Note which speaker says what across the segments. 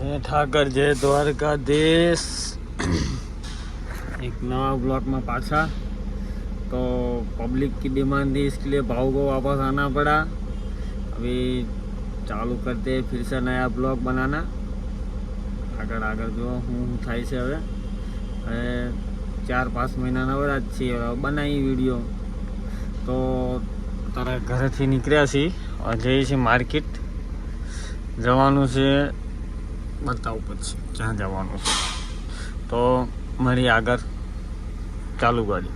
Speaker 1: जय ठाकर जय द्वारकाधीश। एक नवा ब्लॉक में पाछा। तो पब्लिक की डिमांड थी, इसके लिए भाव को वापस आना पड़ा। अभी चालू करते हैं फिर से नया ब्लॉग बनाना। आगर आगर जो हूँ थाय से हवे 4-5 महीना अच्छी बनाई वीडियो। तो तारा घर थी निकळ्या छी और जई छी मार्केट जवानुं छे। बताओ पछी क्यां जवानुं छे तो मळी आगर चालू गाड़ी।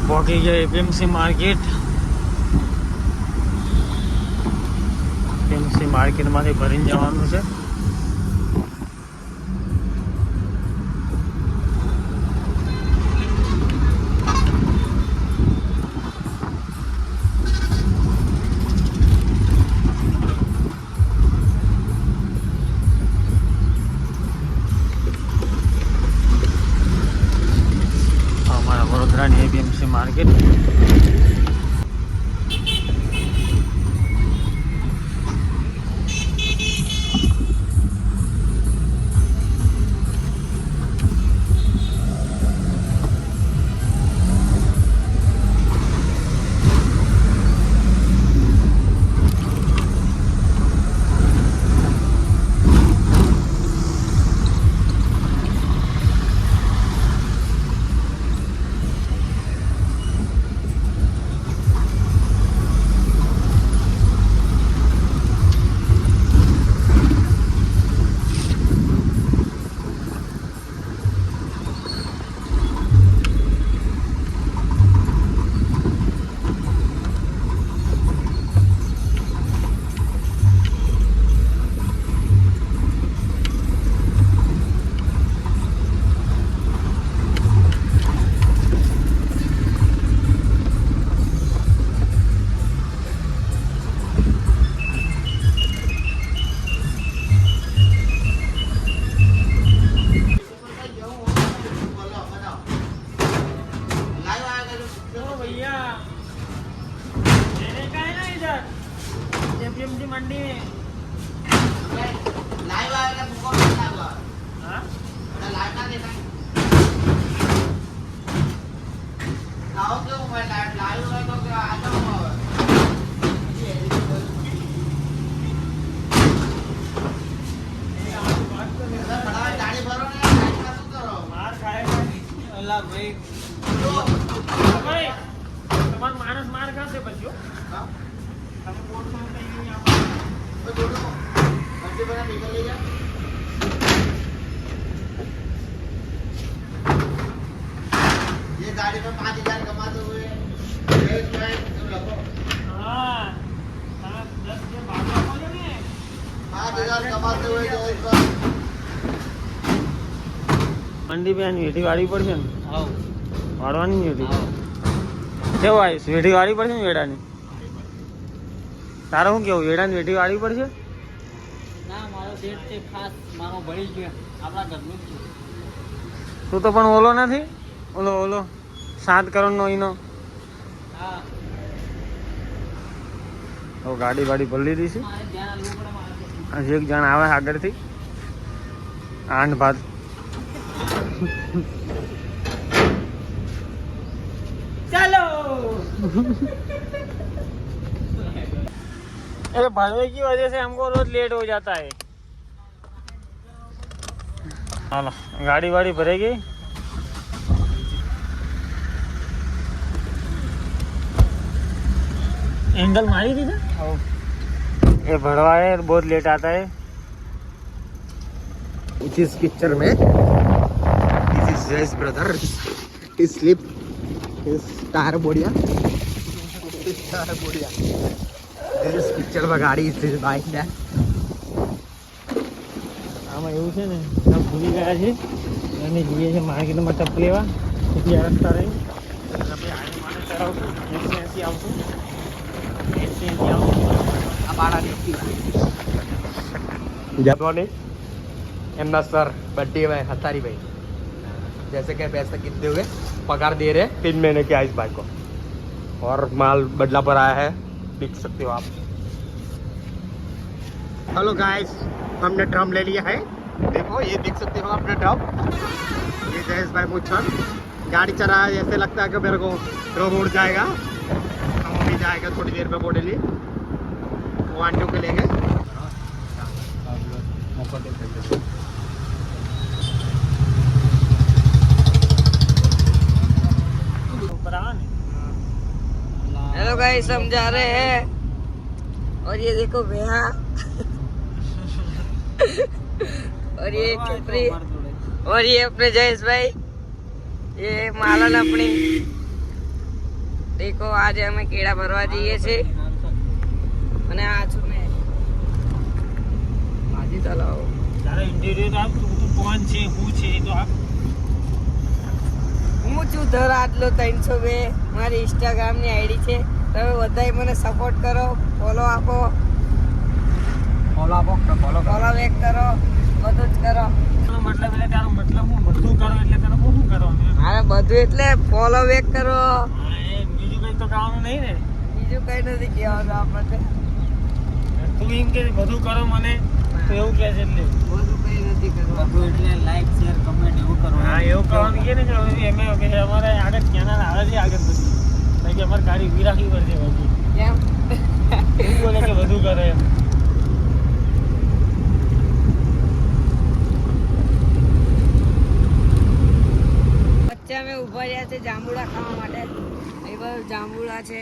Speaker 1: पहुंची गए एपीएमसी मार्केट। एपीएमसी मार्केट में भरी जवानुं छे। हमारा वडोदरा एपीएमसी मार्केट। एपीएमसी मंडी में लाइव आएगा तुमको बताऊंगा। हां लाइव ना देना आओ क्यों मैं लाइव होगा तो आ जाऊंगा। गाड़ी भरो ना गाड़ी का तू करो मार खाएगा अल्लाह भाई। भाई तुम्हारा मानस मार कहां से बच्चों। हां हम कोड में नहीं यहां पर तो दोनों बच्चे बना निकल ले जा। ये गाड़ी में 5000 कमाते हुए एक में तुम रखो। हां 10 के बाद बोलो ने 5000 कमाते हुए जो एक बार मंडी पे आनी वेठी गाड़ी पड़ છે ને। હા વાડવાની વેठी કેવો આવીશ વેठी ગાડી પડશે ને વેડાની। તારે શું કેવું વેડાની વેઠી વાળી પડશે ના મારો સેટ છે ખાસ મારો ભળી ગયો આપણા ઘરનું છે। તું તો પણ ઓલો નથી ઓલો 7 કરોડનો ઈનો। હા તો ગાડી ભરી લીધી છે। આજે એક જણ આવે આગળથી આંધ ભાત ચાલો। अरे भरवे की वजह से हमको रोज लेट हो जाता है। चलो गाड़ी वाड़ी भरेगी। एंगल मारी थी ना ये भरवा है बहुत लेट आता है।
Speaker 2: This picture में this is Jay's brother. His slip, his tire Bodia, his tire Bodia. This picture में गाड़ी is bike है।
Speaker 1: આમાં એવું છે ને આ ભૂલી ગયા છે અને જઈએ છે માર્કેટમાં ટપ લેવા પછી આ રસ્તા રહી આપણે આને માને ચડાવશું 180 આવશું 180 આવશું આ બાળા દેખી જાતવાને
Speaker 2: एमना सर बर्थडे में हतारी भाई जैसे कि पैसा कितने हुए पगार दे रहे 3 महीने के इस भाई को और माल बदला पर आया है देख सकते हो आप। हेलो गाइस हमने ड्रम ले लिया है देखो ये देख सकते हो आपने ड्रम ये जयेश भाई मुच्छर गाड़ी चला है ऐसे लगता है कि मेरे को ड्रम उड़ जाएगा हम अभी जाएगा थोड़ी देर में बोले लिए वो आंटियों के लेंगे
Speaker 3: हेलो गाइस हम जा रहे हैं और ये देखो भैया और ये छपरी और ये अपने जयेश भाई ये मालन अपनी देखो आज અમે કેળા ભરવા જઈએ છે અને આ છું મેં આજે ચલાવો
Speaker 1: તારે ઇન્ટરવ્યુ તો આપ તું કોણ છે હું છે તો આપ
Speaker 3: હું છું ધર આટલો 302 મારી ઇન્સ્ટાગ્રામની આઈડી છે તમે બધાય મને સપોર્ટ કરો ફોલો આપો ફોલો બેક કરો બધું જ કરો
Speaker 1: મતલબ એટલે તારો મતલબ હું બધું કરો એટલે તને હું શું કરવાનું
Speaker 3: અરે બધું એટલે ફોલો બેક કરો
Speaker 1: બીજું કઈ તો કરવાનું નહીં ને
Speaker 3: બીજું કઈ નથી કહેવાનું આપણે
Speaker 1: તું એમ કે બધું કરો મને તો એવું કહે છે એટલે
Speaker 3: બધું કઈ નથી કરવાનું એટલે લાઈક શેર કમેન્ટ એવું કરો
Speaker 1: હા એવું કરવાનું કે ને એમ કે અમારે આગળ ચેનલ આવે છે આગળ બધી કારણ કે અમારે ગાડી ઊભી રાખવી પડશે બાકી
Speaker 3: કેમ
Speaker 1: એવું બોલે કે બધું કરે એમ
Speaker 3: વચ્ચે અમે ઊભા રહ્યા છે જાંબુડા ખાવા માટે એ બાજુ જાંબુડા છે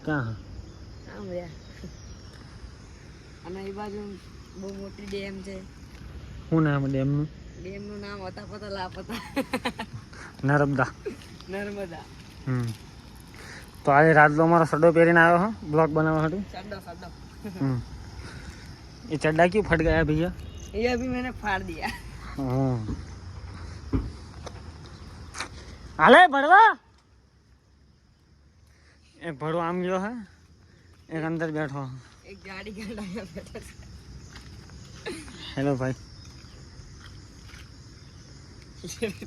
Speaker 1: ક્યાં
Speaker 3: આમ રહ્યા અને એ બાજુ બહુ મોટી ડેમ છે
Speaker 1: શું નામ ડેમનું
Speaker 3: ડેમનું નામ હતા પતા લાપતા
Speaker 1: નર્મદા
Speaker 3: નર્મદા
Speaker 1: તો આજે રાત તો અમારો સડો પહેરીને આવ્યો હા બ્લોગ બનાવવા માટે
Speaker 3: सड्डो सड्डो
Speaker 1: ये चड्डा क्यों फट गया भैया
Speaker 3: ये अभी मैंने फाड़ दिया
Speaker 1: हाले भड़वा एक भड़ो आम गयो है एक अंदर बैठो
Speaker 3: एक गाड़ी का टायर बैठा है
Speaker 1: हेलो भाई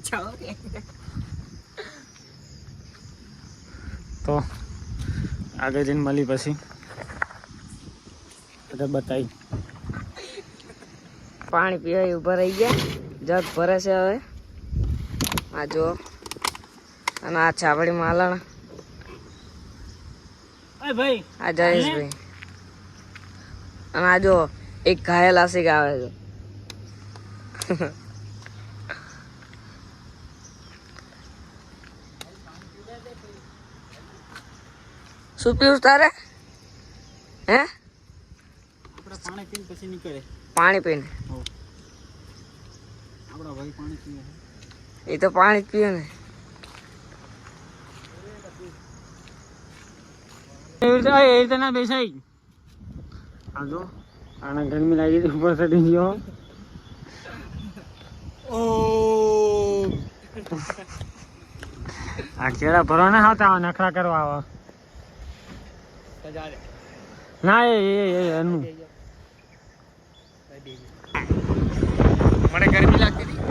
Speaker 3: चाओ
Speaker 1: तो आगे दिन मળી પછી એટલે બતાવી
Speaker 3: પાણી પીવા ઉભા રહી ગયા જગ ભરે છે હવે આ જો અને આ છાપડી માલણ
Speaker 1: એ ભાઈ
Speaker 3: આ જયેશભાઈ અને આ જો એક ઘાયલ આશિક આવે છે શું પીવું તારે હે
Speaker 1: આપણે પાણી પીને પછી નીકળે
Speaker 3: પાણી પીને
Speaker 1: આપણા ભાઈ પાણી પીવે
Speaker 3: એ તો પાણી જ પીવે ને
Speaker 1: એ રીતે ના બેસાઈ આ જો આને ગરમી લાગી હતી ઉપર ચડી ગયો આ કેળા ભરો ને આવતા નખરા કરવા આવા ના એનું
Speaker 2: મને ગરમી લાગતી હતી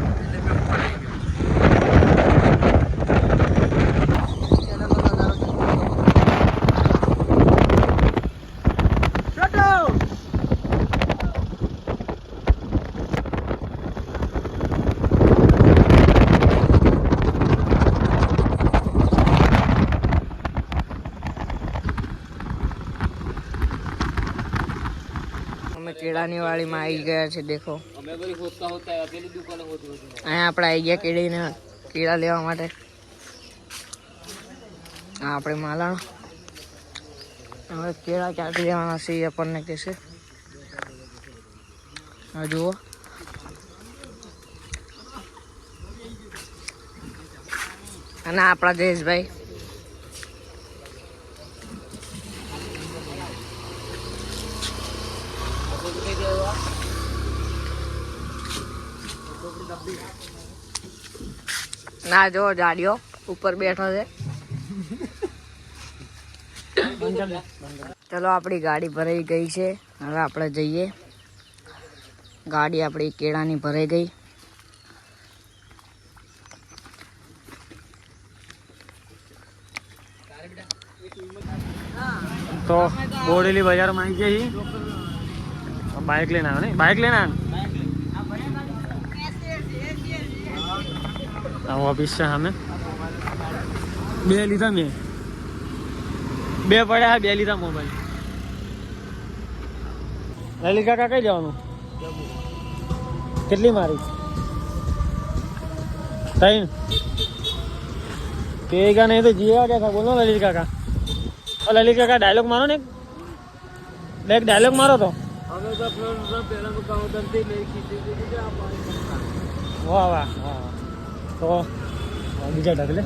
Speaker 3: કેળાની વાડીમાં આવી ગયા છે દેખો અહીંયા આપણે આવી ગયા કેળા લેવા માટે આ આપણે માલણ હવે કેળા ક્યાંથી લેવાના છે એ આપણને કહેશે આ જુઓ અને આપણા જયેશભાઈ ના જો જાડિયો ઉપર બેઠો છે ચલો આપણી ગાડી ભરાઈ ગઈ છે હવે આપણે જઈએ ગાડી આપણી કેળાની ભરાઈ ગઈ.
Speaker 1: તો બોડેલી બજારમાં આવી ગયા છીએ. બાઇક લઈને આવ્યો ને, બાઇક લઈને આવ્યો. આવો ઓફિસ છે સામે. બે લીધા મેં, બે પડ્યા, બે લીધા મોબાઈલ. લલિત કાકા કઈ જવાનું? કેટલી મારી? 3 કેगा नहीं तो जिएगा क्या था? बोलो ललित काका. और ललित काका डायलॉग मारो ने, एक डायलॉग मारो तो. वाह वाह वाह. तो बीजा ढकले.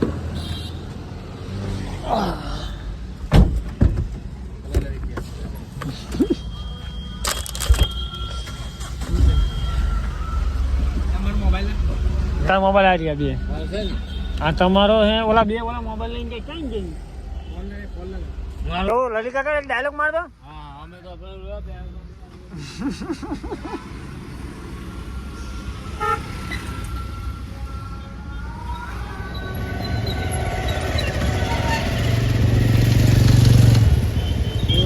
Speaker 1: તારા મોબાઈલ આ રહ્યા બે. આ તમારો હે? ઓલા બે ઓલા મોબાઈલ લઈને કઈ ક્યાં જઈ? હાલો લલિત કાકા એક ડાયલોગ માર દો. હા અમે તો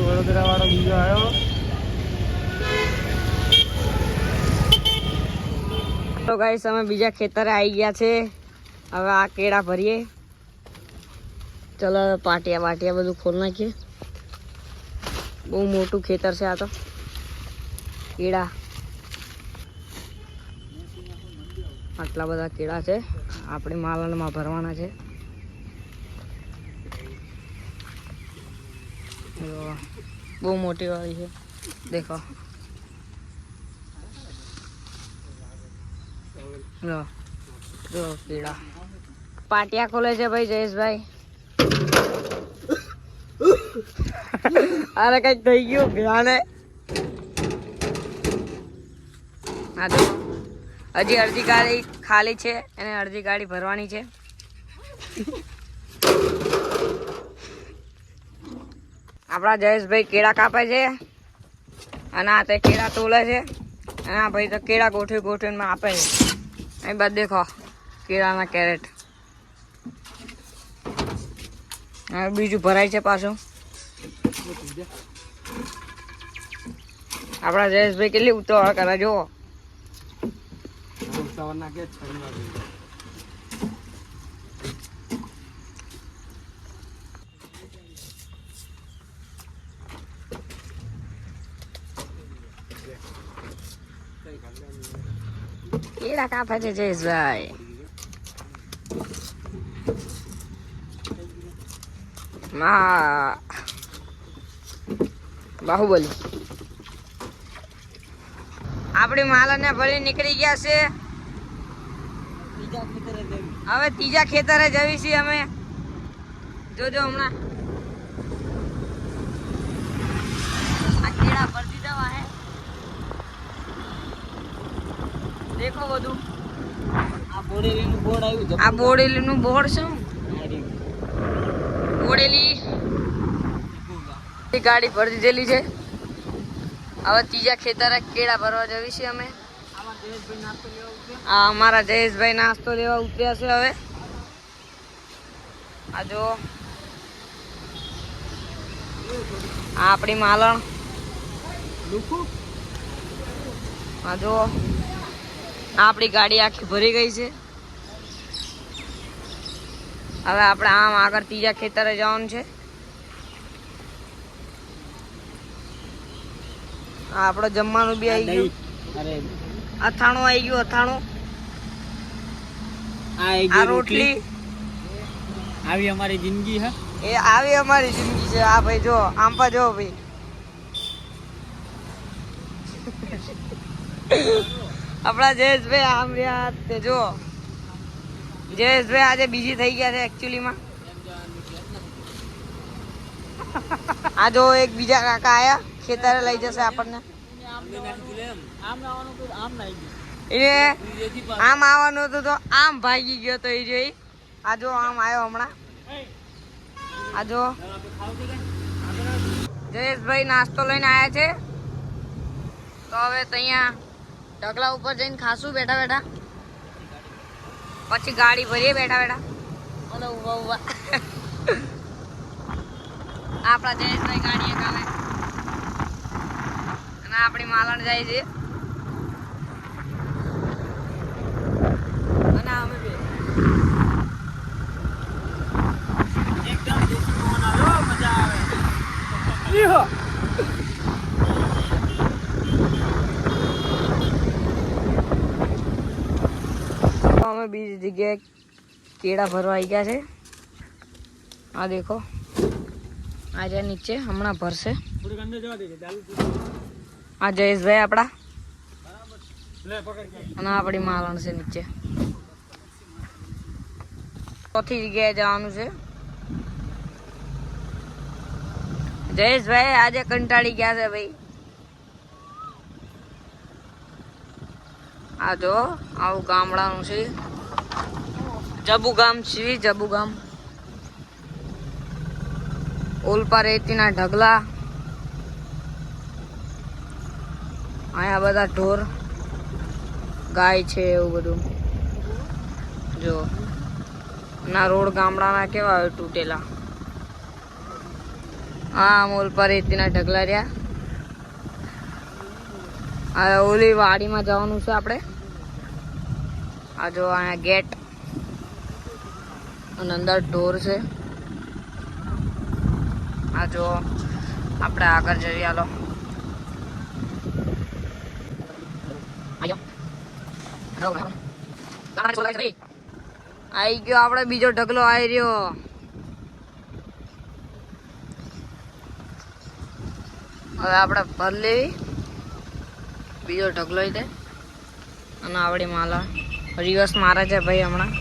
Speaker 1: વડોદરા વાળો બીજો આવ્યો.
Speaker 3: તો ગાઈસ અમે બીજા ખેતરે આવી ગયા છે. હવે આ કેળા ભરીએ. ચલો પાટિયા બાટિયા બધું ખોલ નાખીએ. બહુ મોટું ખેતર છે આ તો. કેળા આટલા બધા કેળા છે. આપણે માલણમાં ભરવાના છે. બહુ મોટી વાળી છે દેખો. જો કેળા પાટિયા ખોલે છે ભાઈ જયેશભાઈ. અરે કઈક થઈ ગયું ભ્યાને. હા તો હજી અડધી ગાડી ખાલી છે અને અડધી ગાડી ભરવાની છે. આપણા જયેશભાઈ કેળા કાપે છે અને આ તે કેળા તોલે છે અને આ ભાઈ તો કેળા ગોઠવી ગોઠવીને આપે છે. અહીં બાદ દેખો કેળાના કેરેટ. હવે બીજું ભરાય છે પાછું. આપણા જયેશભાઈ કેટલી ઉતાવળ કરે જુઓ. કેળા કાપે છે જયેશભાઈ. બાહુબલી આપણી માલને ભરી નીકળી ગયા છે. હવે ત્રીજા ખેતરે જવી છીએ અમે. જોજો હમણાં આ કેળા ભરતી દવા હે. દેખો બધું આ બોડેલીનું બોર્ડ આવ્યું. આ બોડેલીનું બોર્ડ છે. બોડેલી ગાડી ભરી દીધેલી છે. હવે ત્રીજા ખેતરે કેળા ભરવા જવી છે અમે. આ અમારા જયેશભાઈ નાસ્તો લેવા ઉતર્યા છે. હવે આ જો આપણી માલણ. આ જો આપણી ગાડી આખી ભરી ગઈ છે. હવે આપણે આમ આગળ ત્રીજા ખેતરે જવાનું છે. આપણે જમવાનું બી આવી ગયું. અથાણું આવી ગયું. અથાણું આ રોટલી
Speaker 1: આવી અમારી જિંદગી હે.
Speaker 3: એ આવી અમારી જિંદગી છે. આ ભાઈ જો આમ પા જો ભાઈ. આપણા જયેશભાઈ આમ રહ્યા તે જો. જયેશભાઈ આજે બીજી થઈ ગયા છે એકચ્યુઅલીમાં. આ જો એક બીજા કાકા આયા ખેતરે લઈ જશે આપણને. એ આમ આવવાનું હતું તો આમ ભાગી ગયો તો એ જોઈ. આ જો આમ આવ્યો હમણાં. આ જો જયેશભાઈ નાસ્તો લઈને આવ્યા છે. તો હવે અહીંયા ઢગલા ઉપર જઈને ખાશું બેઠા બેઠા, પછી ગાડી ભરીએ બેઠા બેઠા. અને ઉભા ઉભા આપણા જયેશભાઈ ગાડીએ કાલે, અને આપણી માલણ જાય છે, અને અમે બે
Speaker 1: એકદમ દેશી પવન આવ્યો, મજા આવે.
Speaker 3: અમે બીજી જગ્યાએ કેળા ભરવા આવી ગયા છે. આ દેખો, આ જ્યાં નીચે હમણાં ભરશે.
Speaker 1: થોડીક અંદર જવા દેજે, ચાલુ
Speaker 3: આ જયેશભાઈ આપણા,
Speaker 1: લે પકડ કે.
Speaker 3: અને આપણી માલણ છે નીચે. ચોથી જગ્યાએ જવાનું છે. જયેશભાઈ આજે કંટાળી ગયા છે ભાઈ. આ જો આવું ગામડાનું છે, જબુ ગામ છે, જબુ ગામ. ઓલપા રેતીના ઢગલા, અહીંયા બધા ઢોર ગાય છે એવું બધું. જો ના રોડ ગામડાના કેવા હોય તૂટેલા. હા ઓલપા રેતીના ઢગલા રહ્યા. આ ઓલી વાડીમાં જવાનું છે આપણે. આ જો અહીંયા ગેટ, અને અંદર ઢોર છે. આ જો આપણે આગળ જઈએ, હાલો. આવી ગયો આપણે બીજો ઢગલો આવી રહ્યો. હવે આપણે ભર લેવી બીજો ઢગલો દે. અને આવડી માલા રિવર્સ મારે છે ભાઈ હમણાં.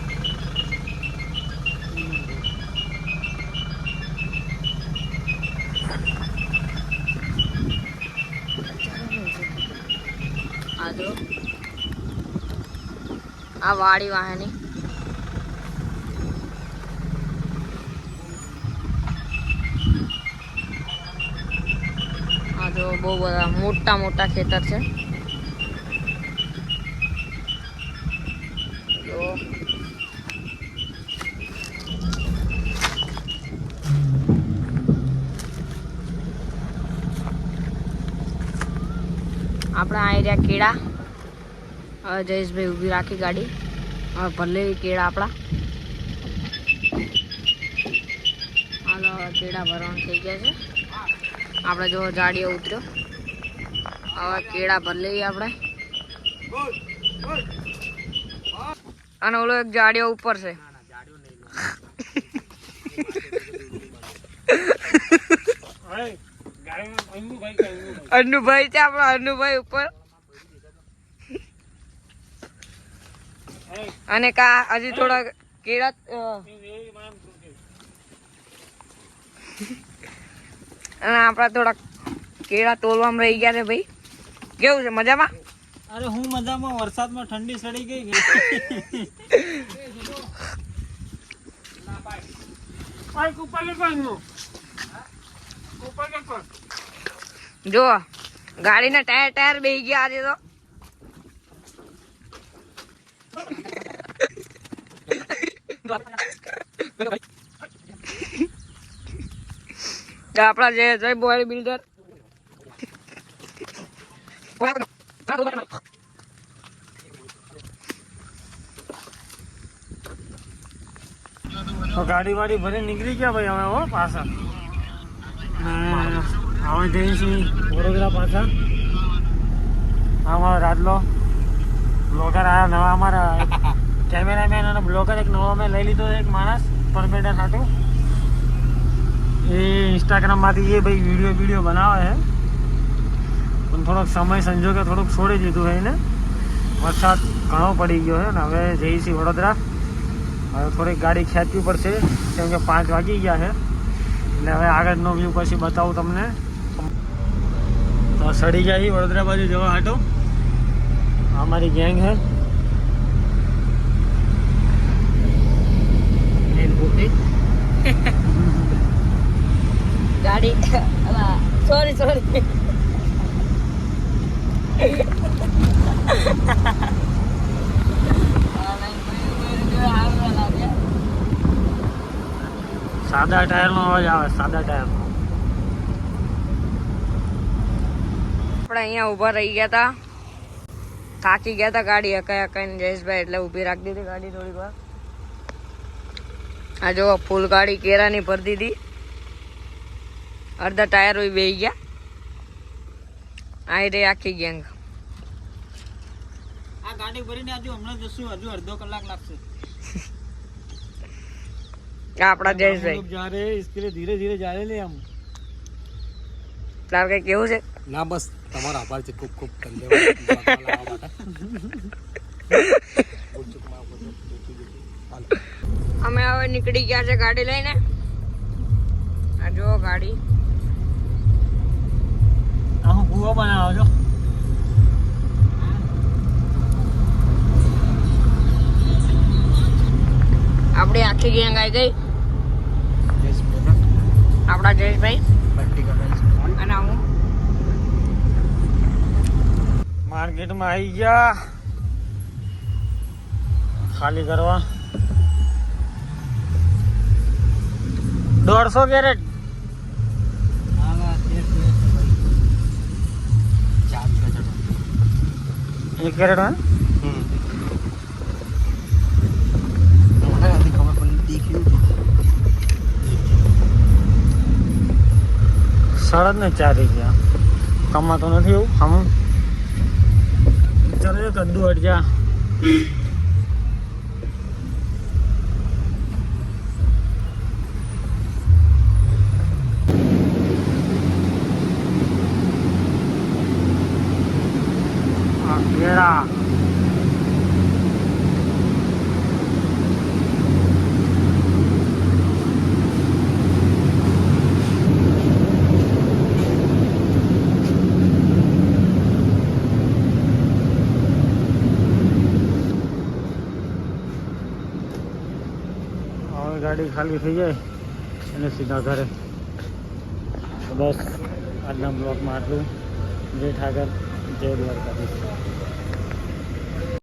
Speaker 3: આ જો આ વાડી વાહની. આ જો બહુ બધા મોટા મોટા ખેતર છે. આપણે આવી રહ્યા કેળા. હવે જયેશભાઈ ઊભી રાખી ગાડી. હવે ભલે કેળા આપણા. હાલો કેળા ભરવાનું થઈ ગયા છે. આપણે જો જાડીઓ ઉતર્યો. હવે કેળા ભર લઈએ આપણે. અને ઓલો એક જાડીઓ ઉપર છે. અન્નુભાઈ છે આપણા, અન્નુભાઈ ઉપર. અને કા હજી થોડા કેળા અને આપણા થોડા કેળા તોલવામાં રહી ગયા છે ભાઈ. કેવું છે, મજામાં?
Speaker 1: અરે હું મજામાં, વરસાદમાં ઠંડી સડી ગઈ.
Speaker 3: જો ગાડીના ટાયર ટાયર બેસી ગયા આજે તો. આપણા જે જય બોડી બિલ્ડર
Speaker 1: તો ગાડી વાડી ભરી નીકળી ગયા ભાઈ હવે હો પાછા. હવે જઈએ છીએ વડોદરા પાછા. અમારો રાજલો બ્લોગર આવ્યા નવા, અમારા કેમેરામેન અને બ્લોગર એક નવો મેં લઈ લીધો એક માણસ પરમેડર હાટું. એ ઇન્સ્ટાગ્રામમાંથી એ ભાઈ વિડીયો બનાવે છે, પણ થોડોક સમય સંજોગે થોડુંક છોડી દીધું છે એને. વરસાદ ઘણો પડી ગયો છે ને હવે જઈએ છીએ વડોદરા. હવે થોડીક ગાડી ખેંચવી પડશે કેમ કે 5 વાગી ગયા છે. એટલે હવે આગળનો વ્યૂ પછી બતાવું તમને. તો સડી ગયા છીએ વડોદરા બાજુ જવા હાટો. અમારી ગેંગ છે.
Speaker 3: ગાડી સોરી
Speaker 1: સાદા ટાયરનો અવાજ આવે, સાદા ટાયરનો.
Speaker 3: આપણે અહીંયા ઊભા રહી ગયા હતા, થાકી ગયા હતા ગાડી હકાઈ હકાઈને જયેશભાઈ, એટલે ઊભી રાખી દીધી ગાડી થોડીક વાર. આ જો ફૂલ ગાડી કેરાની ભરી દીધી, અડધા ટાયર બેહી ગયા. આ રે આખી ગેંગ.
Speaker 1: આ ગાડી ભરીને હજુ હમણાં જશું, હજુ અડધો કલાક લાગશે.
Speaker 3: આપણા જયેશભાઈ
Speaker 1: જ્યારે इसके ધીરે ધીરે જાય લે આમ.
Speaker 3: તાર કઈ કેવું છે?
Speaker 2: ના બસ તમારો આભાર છે, ખૂબ ખૂબ ધન્યવાદ.
Speaker 3: અમે હવે નીકળી ગયા છે ગાડી લઈને. આ જો ગાડી.
Speaker 1: આ હું કૂવો બનાવો છો.
Speaker 3: આપણી આખી ગેંગ આવી ગઈ. આપણા જયેશભાઈ અને હું
Speaker 1: માર્કેટમાં આવી ગયા ખાલી કરવા. 150 કેરેટ. 1 કેરેટ માં સાડા ને 4 થઈ ગયા. કમાતો નથી એવું હમ. ચાલો કદ્દુ હટ જા. કેળા ગાડી ખાલી થઈ જાય અને સીધા ઘરે. બસ આજના બ્લોગમાં આટલું. જય ઠાકર, જય દ્વારકાધીશ.